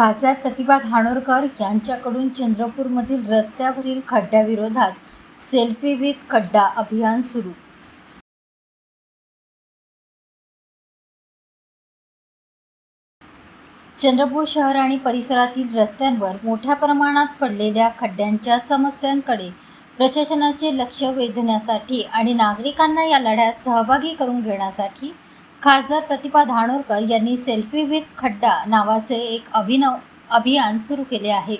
खासदार प्रतिभा धानोरकर यांच्याकडून चंद्रपूरमधील रस्त्यावरील खड्ड्याविरोधात सेल्फी विथ खड्डा अभियान सुरू. चंद्रपूर शहर आणि परिसरातील रस्त्यांवर मोठ्या प्रमाणात पडलेल्या खड्ड्यांच्या समस्यांकडे प्रशासनाचे लक्ष वेधण्यासाठी आणि नागरिकांना या लढ्यात सहभागी करून घेण्यासाठी खासदार प्रतिभा धानोरकर यांनी सेल्फी विथ खड्डा नावाचे एक अभिनव अभियान सुरू केले आहे.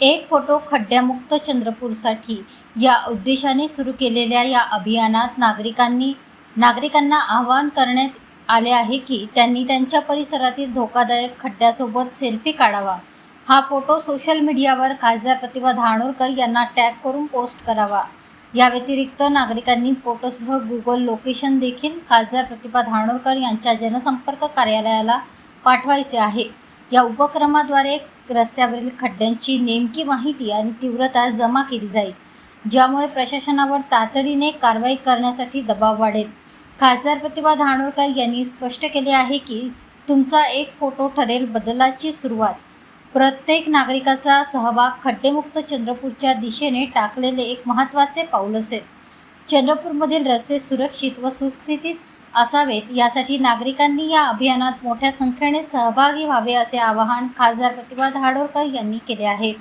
एक फोटो खड्ड्यामुक्त चंद्रपूरसाठी या उद्देशाने सुरू केलेल्या या अभियानात नागरिकांना आवाहन करण्यात आले आहे की त्यांनी त्यांच्या परिसरातील धोकादायक खड्ड्यासोबत सेल्फी काढावा. हा फोटो सोशल मीडियावर खासदार प्रतिभा धानोरकर यांना टॅग करून पोस्ट करावा. या व्यतिरिक्त नागरिकांनी फोटोसह गुगल लोकेशन देखील खासदार प्रतिभा धानोरकर यांच्या जनसंपर्क कार्यालयाला पाठवायचे आहे. या उपक्रमाद्वारे रस्त्यावरील खड्ड्यांची नेमकी माहिती आणि तीव्रता जमा केली जाईल, ज्यामुळे प्रशासनावर तातडीने कारवाई करण्यासाठी दबाव वाढेल. खासदार प्रतिभा धानोरकर यांनी स्पष्ट केले आहे की तुमचा एक फोटो ठरेल बदलाची सुरुवात. प्रत्येक नागरिकाचा सहभाग खड्डेमुक्त चंद्रपूरच्या दिशेने टाकलेले एक महत्त्वाचे पाऊल असेल. चंद्रपूरमधील रस्ते सुरक्षित व सुस्थितीत असावेत यासाठी नागरिकांनी या अभियानात मोठ्या संख्येने सहभागी व्हावे असे आवाहन खासदार प्रतिभा धानोरकर यांनी केले आहे.